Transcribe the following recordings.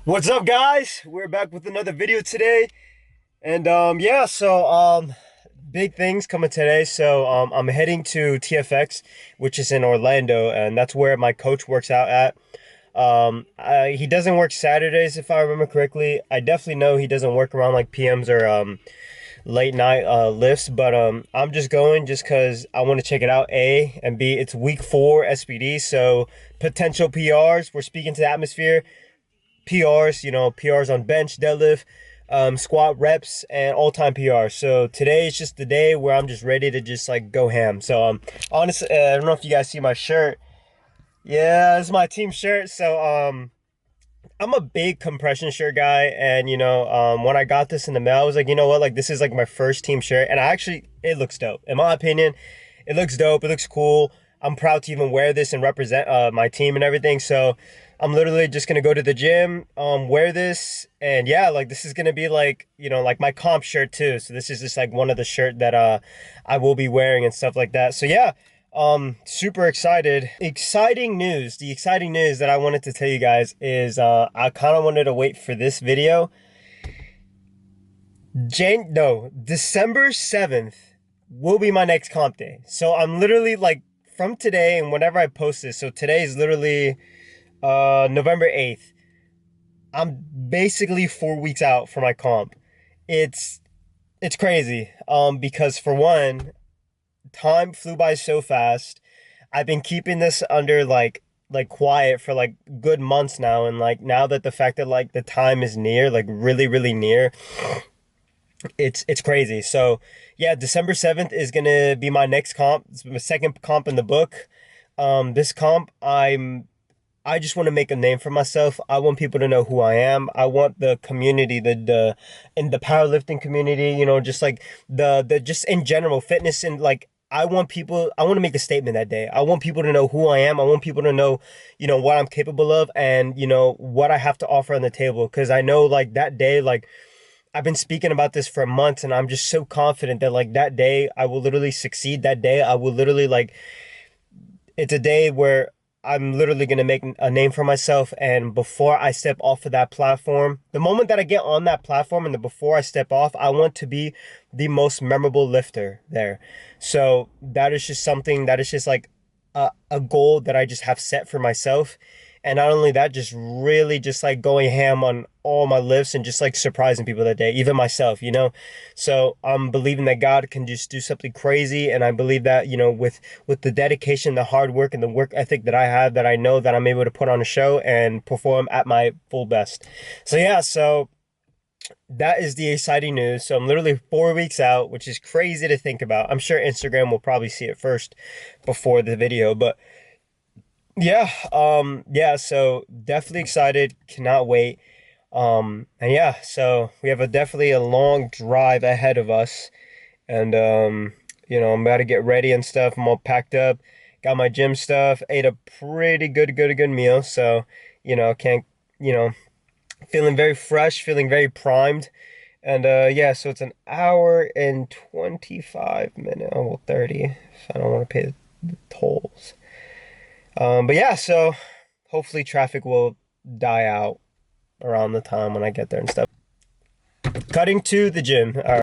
What's up, guys? We're back with another video today. And big things coming today. I'm heading to TFX, which is in Orlando, and that's where my coach works out at. He doesn't work Saturdays, if I remember correctly. I definitely know he doesn't work around like PMs or late night lifts, but I'm just going just because I want to check it out. A and B, it's week 4 SPD, so potential PRs. We're speaking to the atmosphere. PRs, PRs on bench, deadlift, squat reps, and all-time PRs. So today is just the day where I'm just ready to just like go ham. So honestly, I don't know if you guys see my shirt. Yeah, it's my team shirt. I'm a big compression shirt guy, and when I got this in the mail, I was like, you know what, like this is like my first team shirt, and it looks dope. In my opinion, it looks dope. It looks cool. I'm proud to even wear this and represent my team and everything. So I'm literally just gonna go to the gym, wear this, and yeah, like this is gonna be like, like my comp shirt too. So this is just like one of the shirt that I will be wearing and stuff like that. So yeah, super excited. Exciting news. The exciting news that I wanted to tell you guys is I kind of wanted to wait for this video. December 7th will be my next comp day. So I'm literally like from today and whenever I post this. So today is literally November 8th. I'm basically 4 weeks out for my comp. It's crazy. Because for one, time flew by so fast. I've been keeping this under like quiet for like good months now, and like now that the fact that like the time is near, like really, really near, it's crazy. So yeah, December 7th is gonna be my next comp. It's my second comp in the book. This comp, I just want to make a name for myself. I want people to know who I am. I want the community, the in the powerlifting community, just like the just in general fitness, and like I want to make a statement that day. I want people to know who I am. I want people to know, what I'm capable of, and what I have to offer on the table. Because I know like that day, like I've been speaking about this for months, and I'm just so confident that like that day I will literally succeed. That day I will literally like, it's a day where I'm literally going to make a name for myself. And before I step off of that platform, the moment that I get on that platform and before I step off, I want to be the most memorable lifter there. So that is just something that is just like a goal that I just have set for myself. And not only that, just really just like going ham on all my lifts and just like surprising people that day, even myself. So I'm believing that God can just do something crazy. And I believe that, with the dedication, the hard work, and the work ethic that I have, that I know that I'm able to put on a show and perform at my full best. So yeah, so that is the exciting news. So I'm literally 4 weeks out, which is crazy to think about. I'm sure Instagram will probably see it first before the video, but yeah, so definitely excited, cannot wait. And yeah, so we have definitely a long drive ahead of us. And I'm about to get ready and stuff. I'm all packed up, got my gym stuff, ate a pretty good meal. So, can't, feeling very fresh, feeling very primed. And yeah, so it's an hour and 25 minutes, oh well, 30 if I don't want to pay the tolls. But yeah, so hopefully traffic will die out around the time when I get there and stuff. Cutting to the gym. All right.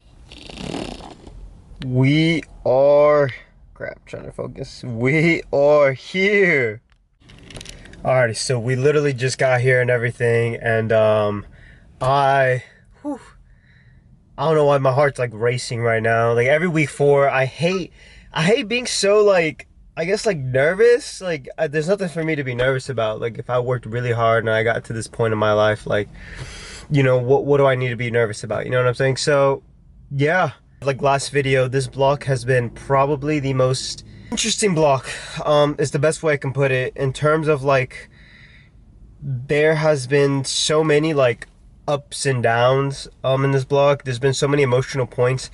We are, crap, trying to focus. We are here. Alrighty, so we literally just got here and everything, and I don't know why my heart's like racing right now. Like every week 4, I hate being so like, I guess like nervous. Like there's nothing for me to be nervous about. Like if I worked really hard and I got to this point in my life, like, what do I need to be nervous about? You know what I'm saying? So yeah, like last video, this block has been probably the most interesting block. Is the best way I can put it, in terms of like, there has been so many like ups and downs in this block. There's been so many emotional points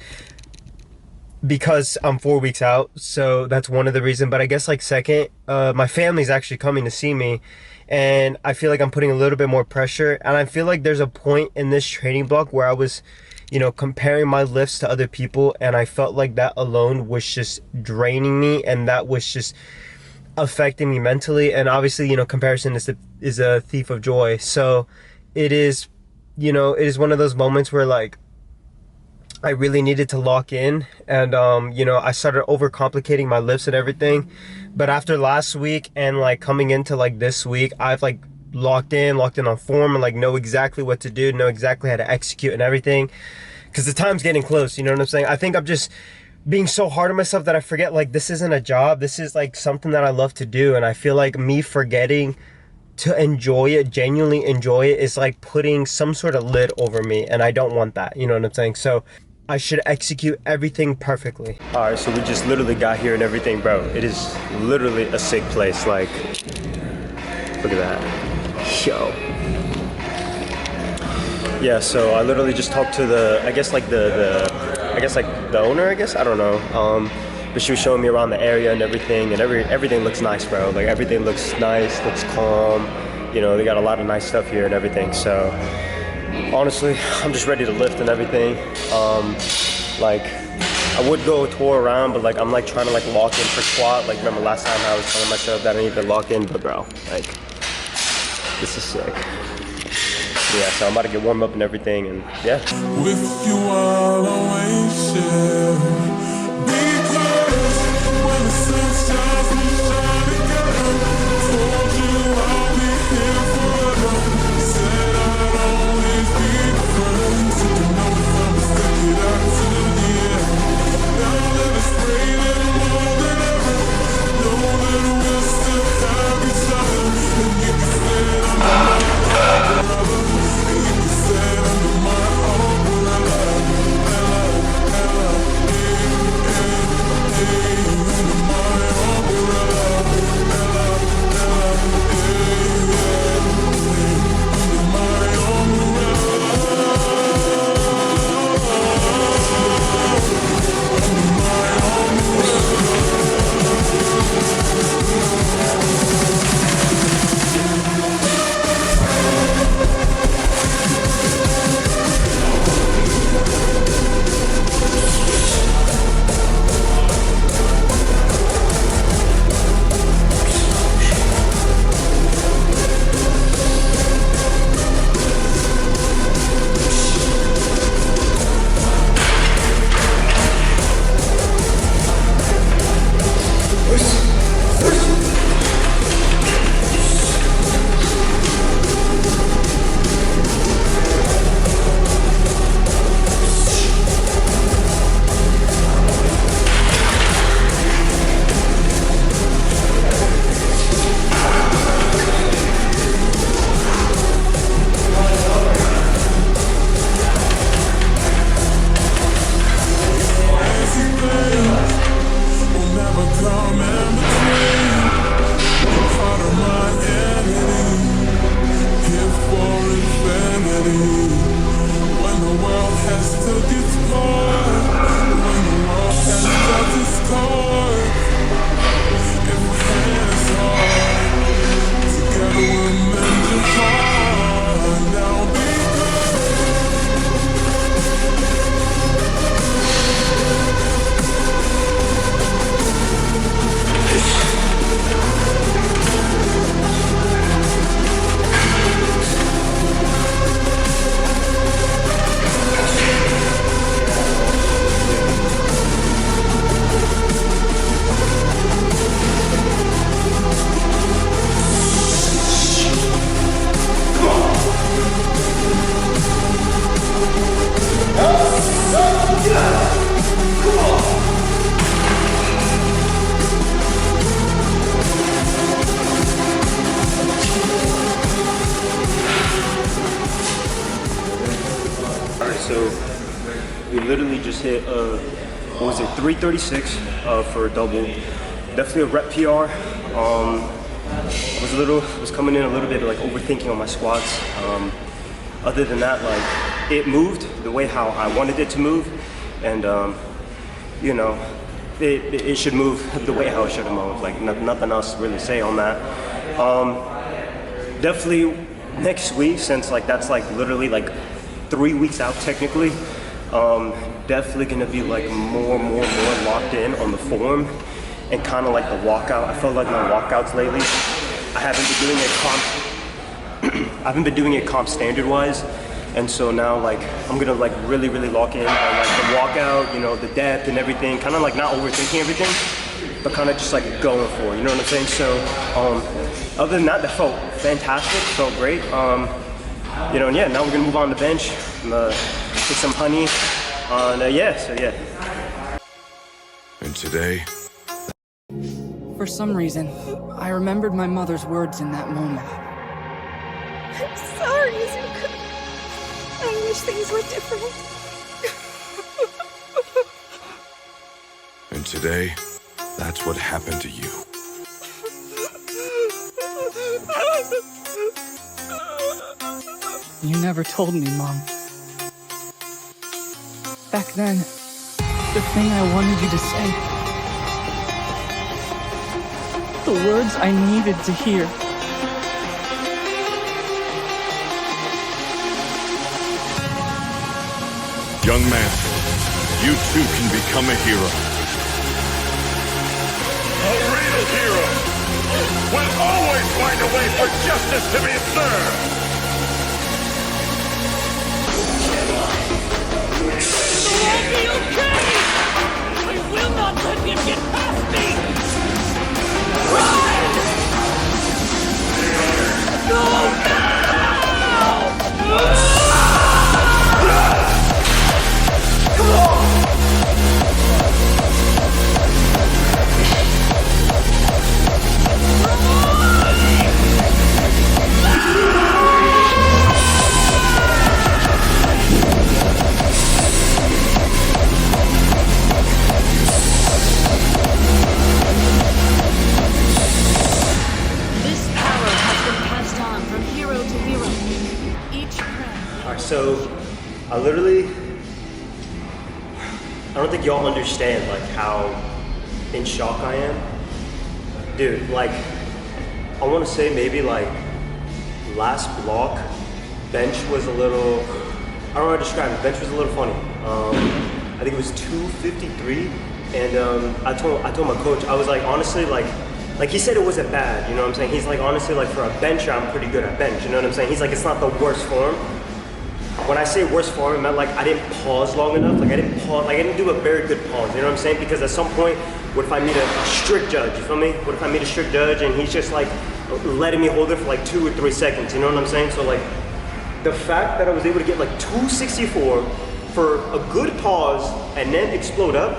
because I'm 4 weeks out, so that's one of the reasons. But I guess like second, my family's actually coming to see me, and I feel like I'm putting a little bit more pressure. And I feel like there's a point in this training block where I was, comparing my lifts to other people, and I felt like that alone was just draining me, and that was just affecting me mentally. And obviously, comparison is a thief of joy. So it is, it is one of those moments where like I really needed to lock in, and I started overcomplicating my lifts and everything. But after last week and like coming into like this week, I've like locked in on form, and like know exactly what to do, know exactly how to execute and everything. Because the time's getting close, you know what I'm saying? I think I'm just being so hard on myself that I forget like this isn't a job. This is like something that I love to do, and I feel like me forgetting to enjoy it, genuinely enjoy it, is like putting some sort of lid over me, and I don't want that, you know what I'm saying? So I should execute everything perfectly. All right, so we just literally got here and everything, bro. It is literally a sick place. Like, look at that. Yo. Yeah, so I literally just talked to the, I guess like the owner, I guess, I don't know. But she was showing me around the area and everything, and everything looks nice, bro. Like everything looks nice, looks calm. You know, they got a lot of nice stuff here and everything. So honestly, I'm just ready to lift and everything. Like I would go tour around, but like I'm like trying to like lock in for squat. Like remember last time I was telling myself that I need to lock in, but bro, like this is sick. Yeah, so I'm about to get warmed up and everything, and yeah. With you I'll always share, because when the sun shines, we shine together. Told you I'll be here forever. Said I'd always be friends. You know I'm sticking out to the end. Now that it's raining more than ever, know that we'll still have each other. And you can say I'm my brother. So we literally just hit, what was it, 336 for a double. Definitely a rep PR. Was coming in a little bit like overthinking on my squats. Other than that, like it moved the way how I wanted it to move, and you know, it should move the way how it should have moved. Like nothing else to really say on that. Definitely next week, since like that's like literally like 3 weeks out technically, definitely gonna be like more locked in on the form and kind of like the walkout. I felt like my walkouts lately, I haven't been doing it I haven't been doing it comp standard wise. And so now like I'm gonna like really lock in on like the walkout, you know, the depth and everything, kind of like not overthinking everything, but kind of just like going for it, you know what I'm saying? So other than that felt fantastic, felt great. You know, and yeah, now we're gonna move on to bench, take some honey, yeah, so yeah. And today, For some reason, I remembered my mother's words in that moment. I'm sorry, Zuko. I wish things were different. and today, that's what happened to you. You never told me, Mom. Back then, the thing I wanted you to say. The words I needed to hear. Young man, you too can become a hero. A real hero will always find a way for justice to be served. I'll be okay! I will not let him get past me! Run! Go now! So, I don't think y'all understand like how in shock I am. Dude, like, I want to say maybe like last block, bench was a little, I don't know how to describe it, bench was a little funny. I think it was 253, and I told my coach, I was like, honestly, like he said it wasn't bad, you know what I'm saying? He's like, honestly, like for a bencher, I'm pretty good at bench, you know what I'm saying? He's like, it's not the worst form. When I say worst form, it meant like I didn't pause long enough. Like I didn't do a very good pause. You know what I'm saying? Because at some point, what if I meet a strict judge? You feel me? What if I meet a strict judge and he's just like letting me hold it for like 2 or 3 seconds? You know what I'm saying? So like the fact that I was able to get like 264 for a good pause and then explode up.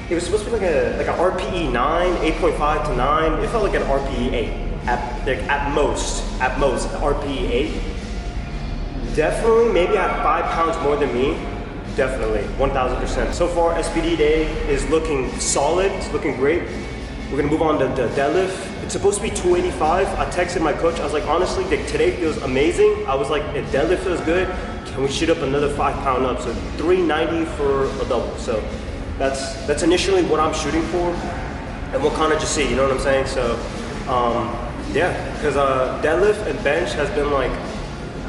It was supposed to be like a RPE 9, 8.5 to 9. It felt like an RPE 8 at most RPE 8. Definitely, maybe I have 5 pounds more than me. Definitely, 1000%. So far, SPD day is looking solid. It's looking great. We're gonna move on to the deadlift. It's supposed to be 285. I texted my coach. I was like, honestly, today feels amazing. I was like, if deadlift feels good, can we shoot up another 5 pound up? So 390 for a double. So that's initially what I'm shooting for, and we'll kind of just see. You know what I'm saying? So yeah, because deadlift and bench has been like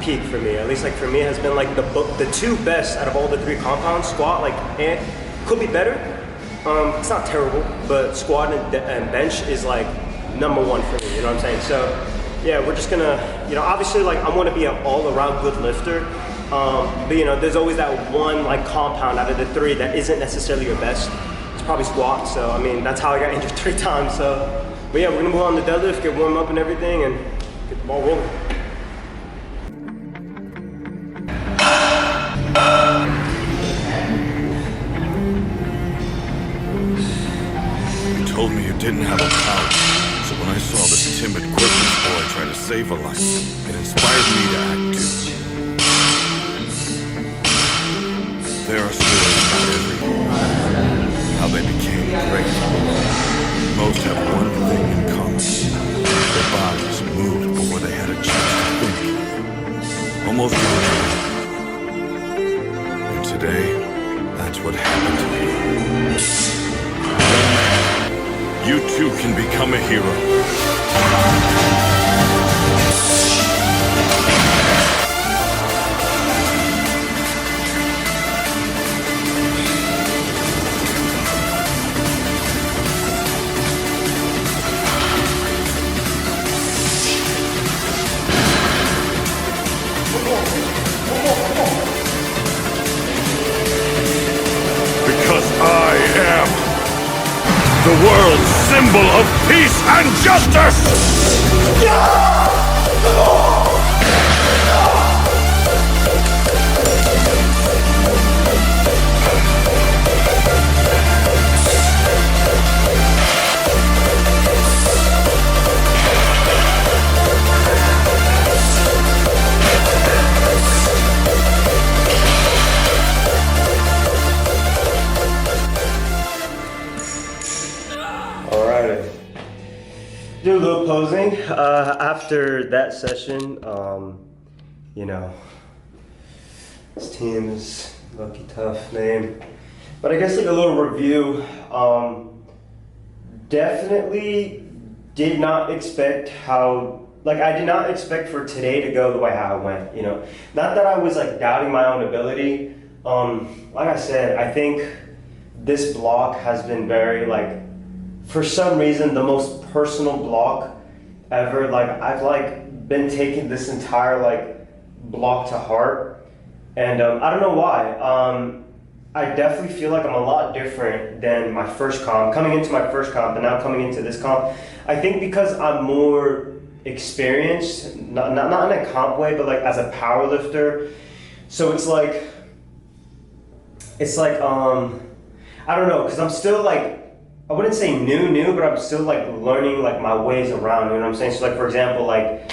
peak for me. At least like for me, it has been like the 2 best out of all the 3 compounds. Squat, like, could be better. It's not terrible, but squat and bench is like number 1 for me, you know what I'm saying? So yeah, we're just gonna, you know, obviously like I want to be an all-around good lifter, but you know, there's always that one like compound out of the 3 that isn't necessarily your best. It's probably squat. So I mean, that's how I got injured 3 times. So, but yeah, we're gonna move on to deadlift, get warmed up and everything, and get the ball rolling. You told me you didn't have a power, so when I saw this timid, quirkless boy try to save a life, it inspired me to act too. There are stories about everyone, how they became great. Most have one thing in common. Their bodies moved before they had a chance to think. Almost overnight. And today, that's what happened to me. You too can become a hero. world's symbol of peace and justice! Alright. Do a little posing. After that session, you know, this team is Lucky Tough name. But I guess like a little review. Definitely did not expect I did not expect for today to go the way how it went, you know. Not that I was like doubting my own ability. Like I said, I think this block has been very like, for some reason, the most personal block ever. Like I've like been taking this entire like block to heart, and I don't know why. I definitely feel like I'm a lot different than my first comp, coming into my first comp, and now coming into this comp. I think because I'm more experienced, not in a comp way, but like as a power lifter. So it's like I don't know, because I'm still like, I wouldn't say new, but I'm still like learning like my ways around, you know what I'm saying? So like, for example, like,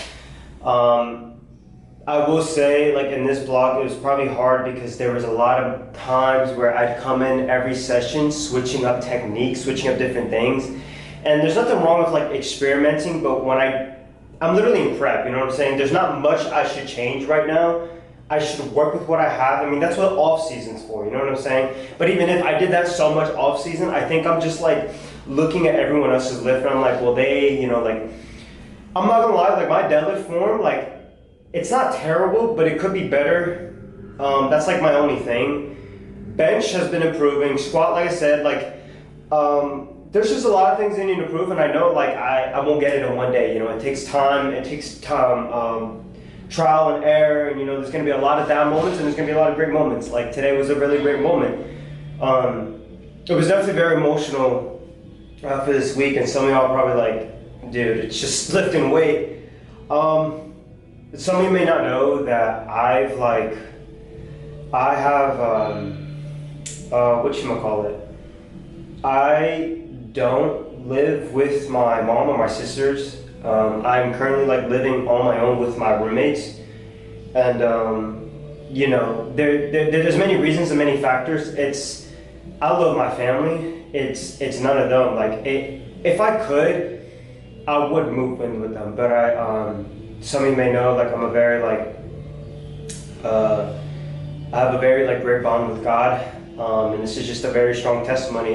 I will say like in this block, it was probably hard because there was a lot of times where I'd come in every session, switching up techniques, switching up different things. And there's nothing wrong with like experimenting, but when I'm literally in prep, you know what I'm saying? There's not much I should change right now. I should work with what I have. I mean, that's what off season's for, you know what I'm saying? But even if I did that so much off season, I think I'm just like looking at everyone else's lift and I'm like, well, they, you know, like, I'm not gonna lie, like my deadlift form, like, it's not terrible, but it could be better. That's like my only thing. Bench has been improving. Squat, like I said, like, there's just a lot of things that need to improve, and I know like I won't get it in one day, you know, it takes time, trial and error, and you know, there's gonna be a lot of down moments and there's gonna be a lot of great moments. Like today was a really great moment. It was definitely very emotional for this week, and some of y'all are probably like, dude, it's just lifting weight. Some of you may not know that I have, whatchamacallit, I don't live with my mom or my sisters. I'm currently like living on my own with my roommates, and you know, there's many reasons and many factors. I love my family. It's none of them. Like if I could, I would move in with them, but some of you may know, like I'm a very like, I have a very like great bond with God, and this is just a very strong testimony.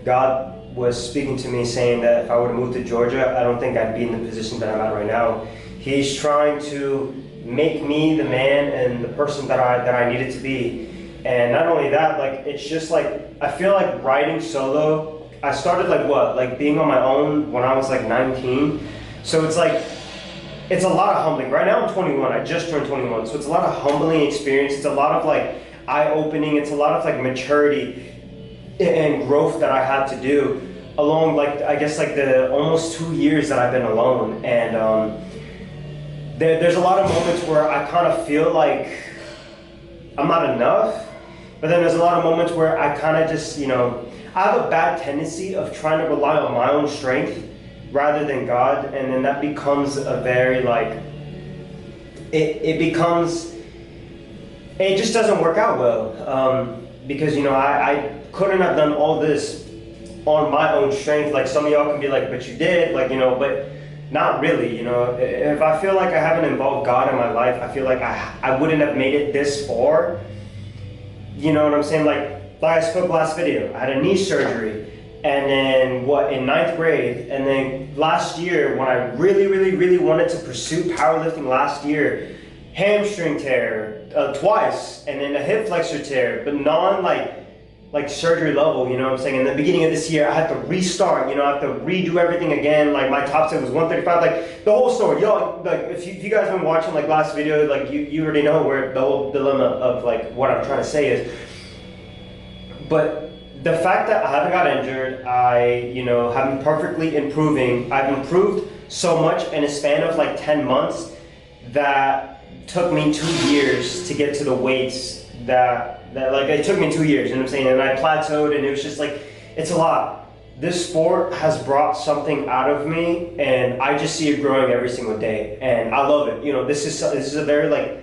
God was speaking to me saying that if I were to move to Georgia, I don't think I'd be in the position that I'm at right now. He's trying to make me the man and the person that I needed to be. And not only that, like it's just like, I feel like riding solo, I started like being on my own when I was like 19. So it's like, it's a lot of humbling. Right now I'm 21, I just turned 21. So it's a lot of humbling experience. It's a lot of like eye-opening. It's a lot of like maturity and growth that I had to do along like, I guess like the almost 2 years that I've been alone. And there's a lot of moments where I kind of feel like I'm not enough, but then there's a lot of moments where I kind of just, you know, I have a bad tendency of trying to rely on my own strength rather than God, and then that becomes a very like, it just doesn't work out well, because you know, I couldn't have done all this on my own strength. Like some of y'all can be like, but you did, like, you know, but not really, you know. If I feel like I haven't involved God in my life, I feel like I wouldn't have made it this far, you know what I'm saying? Like I spoke last video, I had a knee surgery, and then in 9th grade, and then last year when I really wanted to pursue powerlifting last year, hamstring tear twice, and then a hip flexor tear, but like surgery level, you know what I'm saying? In the beginning of this year, I had to restart, you know, I had to redo everything again. Like my top set was 135, like the whole story. Y'all, like if you guys been watching like last video, like you already know where the whole dilemma of like what I'm trying to say is. But the fact that I haven't got injured, have been perfectly improving. I've improved so much in a span of like 10 months that took me 2 years to get to the weights that like it took me 2 years, you know what I'm saying? And I plateaued, and it was just like, it's a lot. This sport has brought something out of me, and I just see it growing every single day, and I love it. You know, this is a very like,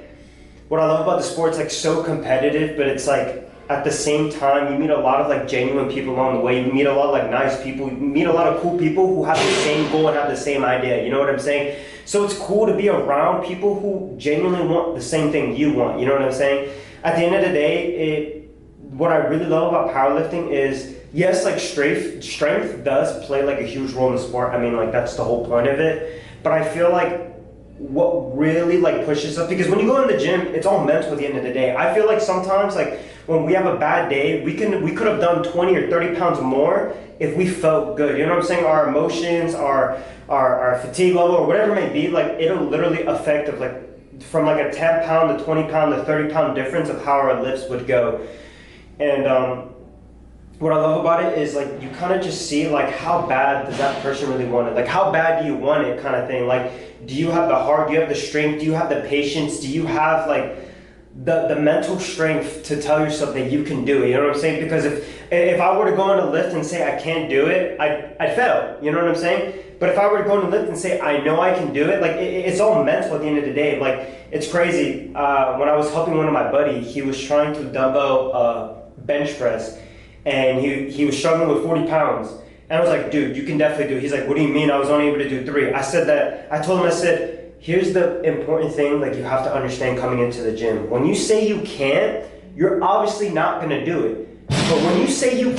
what I love about the sport, it's like so competitive, but it's like at the same time you meet a lot of like genuine people along the way. You meet a lot of like nice people. You meet a lot of cool people who have the same goal and have the same idea. You know what I'm saying? So it's cool to be around people who genuinely want the same thing you want. You know what I'm saying? At the end of the day, what I really love about powerlifting is, yes, like strength does play like a huge role in the sport. I mean, like that's the whole point of it. But I feel like what really like pushes us, because when you go in the gym, it's all mental at the end of the day. I feel like sometimes like when we have a bad day, we could have done 20 or 30 pounds more if we felt good. You know what I'm saying? Our emotions, our fatigue level, or whatever it may be, like it'll literally affect of like from like a 10 pound to 20 pound to 30 pound difference of how our lifts would go. And what I love about it is like you kind of just see like how bad does that person really want it? Like how bad do you want it, kind of thing. Like, do you have the heart? Do you have the strength? Do you have the patience? Do you have like the mental strength to tell yourself that you can do it? You know what I'm saying? Because if I were to go on a lift and say I can't do it, I'd fail. You know what I'm saying? But if I were to go on a lift and say I know I can do it, like it's all mental at the end of the day. Like it's crazy. When I was helping one of my buddies, he was trying to dumbbell bench press, and he was struggling with 40 pounds. And I was like, dude, you can definitely do it. He's like, what do you mean I was only able to do 3? I told him, I said, here's the important thing, like you have to understand coming into the gym. When you say you can't, you're obviously not gonna do it. But when you say you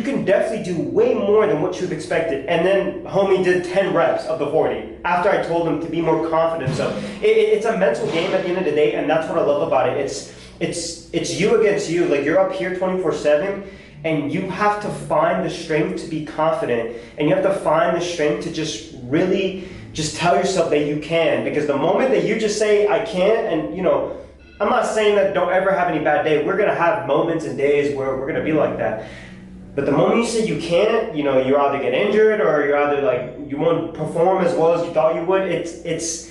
can definitely do way more than what you've expected. And then homie did 10 reps of the 40 after I told him to be more confident. So it's a mental game at the end of the day, and that's what I love about it. It's you against you. Like you're up here 24/7, and you have to find the strength to be confident, and you have to find the strength to just really just tell yourself that you can. Because the moment that you just say I can't, and you know, I'm not saying that don't ever have any bad day. We're gonna have moments and days where we're gonna be like that. But the moment you say you can't, you know, you either get injured or you're either like you won't perform as well as you thought you would. It's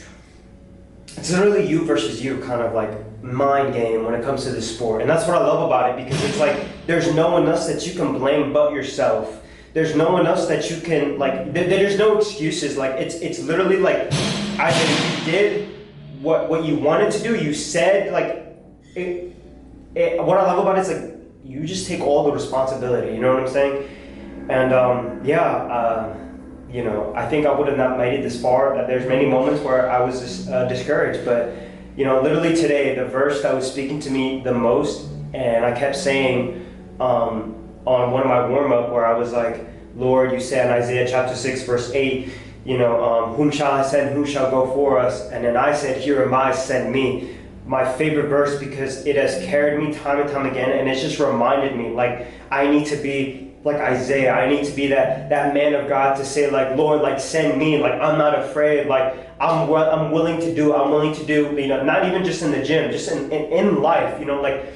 literally you versus you kind of like mind game when it comes to this sport. And that's what I love about it, because it's like there's no one else that you can blame but yourself. There's no one else that you can like there's no excuses. Like it's literally like either you did what you wanted to do, you said like what I love about it is like you just take all the responsibility, you know what I'm saying? And you know, I think I would have not made it this far. There's many moments where I was just discouraged, but you know, literally today, the verse that was speaking to me the most, and I kept saying on one of my warm-up where I was like, Lord, you said in Isaiah chapter 6, verse 8, you know, whom shall I send, who shall go for us? And then I said, here am I, send me. My favorite verse, because it has carried me time and time again, and it's just reminded me, like, I need to be like Isaiah. I need to be that man of God to say, like, Lord, like, send me. Like, I'm not afraid. Like, I'm willing to do. I'm willing to do, you know, not even just in the gym, just in life, you know, like,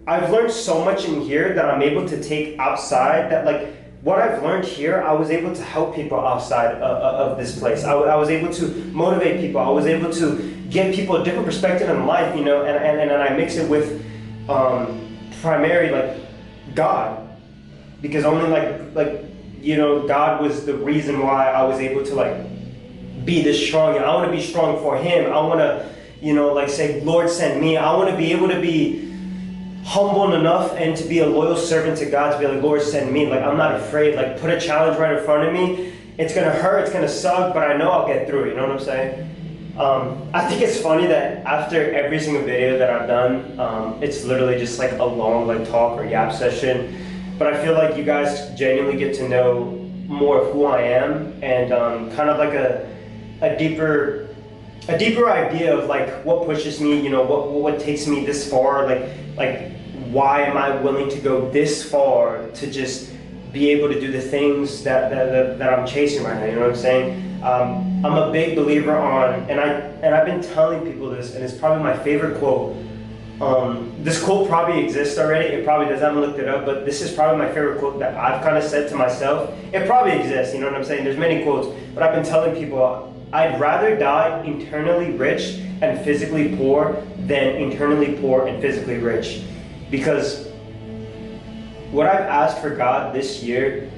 I've learned so much in here that I'm able to take outside, that, like, what I've learned here, I was able to help people outside of this place. I was able to motivate people. I was able to give people a different perspective in life, you know, and I mix it with primarily like God, because only like you know, God was the reason why I was able to like be this strong. And I want to be strong for Him. I want to, you know, like say, Lord, send me. I want to be able to be humble enough and to be a loyal servant to God, to be like, Lord, send me. Like, I'm not afraid. Like, put a challenge right in front of me. It's gonna hurt, it's gonna suck, but I know I'll get through it. You know what I'm saying? I think it's funny that after every single video that I've done, it's literally just like a long like talk or yap session. But I feel like you guys genuinely get to know more of who I am, and kind of like a deeper idea of like what pushes me, you know, what takes me this far, like why am I willing to go this far to just be able to do the things that I'm chasing right now, you know what I'm saying? I'm a big believer on, and I've been telling people this, and it's probably my favorite quote, This quote probably exists already. It probably does. I haven't looked it up, but this is probably my favorite quote that I've kind of said to myself. It probably exists, you know what I'm saying? There's many quotes, but I've been telling people I'd rather die internally rich and physically poor than internally poor and physically rich. Because what I've asked for God this year,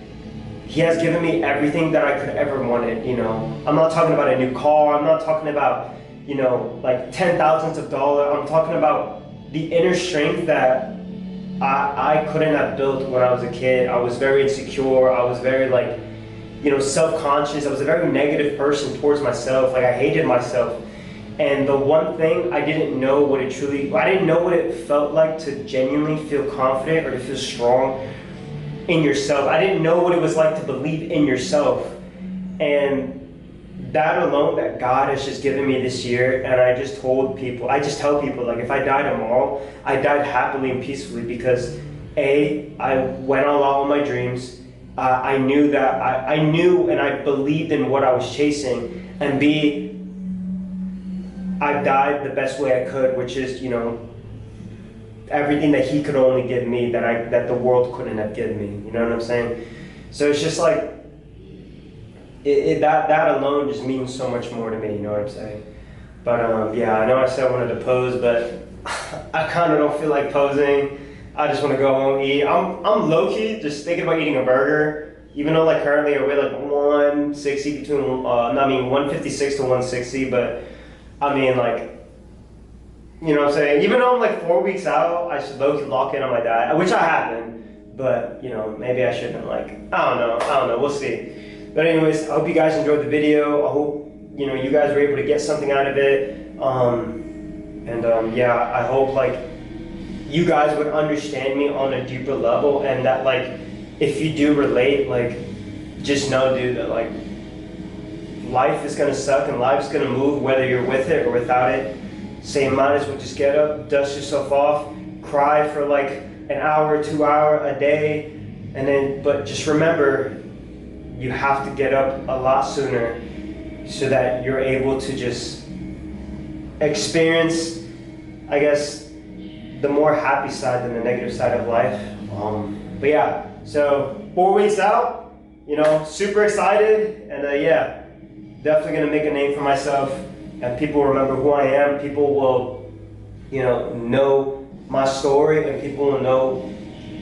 He has given me everything that I could ever wanted, you know. I'm not talking about a new car. I'm not talking about, you know, like 10,000s of dollars. I'm talking about the inner strength that I couldn't have built when I was a kid. I was very insecure. I was very like, you know, self-conscious. I was a very negative person towards myself. Like I hated myself. And the one thing I didn't know what it I didn't know what it felt like to genuinely feel confident or to feel strong in yourself. I didn't know what it was like to believe in yourself. And that alone, that God has just given me this year, and I just tell people, like if I die tomorrow, I died happily and peacefully because A, I went all out on my dreams. I knew that, I knew and I believed in what I was chasing, and B, I died the best way I could, which is, you know, everything that He could only give me that the world couldn't have given me, you know what I'm saying? So it's just like, that alone just means so much more to me, you know what I'm saying? But yeah, I know I said I wanted to pose, but I kind of don't feel like posing. I just want to go home and eat. I'm low-key just thinking about eating a burger, even though like currently I weigh like 160 between, 156 to 160, but I mean like, you know what I'm saying? Even though I'm like 4 weeks out, I should low-key lock in on my diet, which I haven't, but you know, maybe I shouldn't, like, I don't know, we'll see. But anyways, I hope you guys enjoyed the video. I hope, you know, you guys were able to get something out of it. Yeah, I hope like you guys would understand me on a deeper level, and that like if you do relate, like just know, dude, that like life is gonna suck and life's gonna move whether you're with it or without it. So you might as well just get up, dust yourself off, cry for like an hour, 2 hours a day, and then, but just remember, you have to get up a lot sooner so that you're able to just experience, I guess, the more happy side than the negative side of life. But yeah, so 4 weeks out, you know, super excited, and yeah, definitely gonna make a name for myself, and people will remember who I am. People will, you know my story, and people will know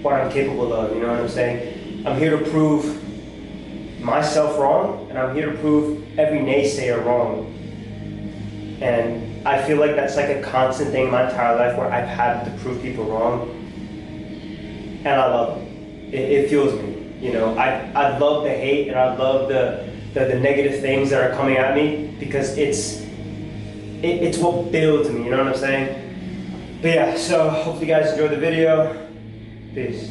what I'm capable of, you know what I'm saying? I'm here to prove myself wrong, and I'm here to prove every naysayer wrong. And I feel like that's like a constant thing in my entire life where I've had to prove people wrong, and I love it. It fuels me, you know. I love the hate, and I love the negative things that are coming at me, because it's what builds me, you know what I'm saying? But yeah, so hopefully you guys enjoyed the video. Peace.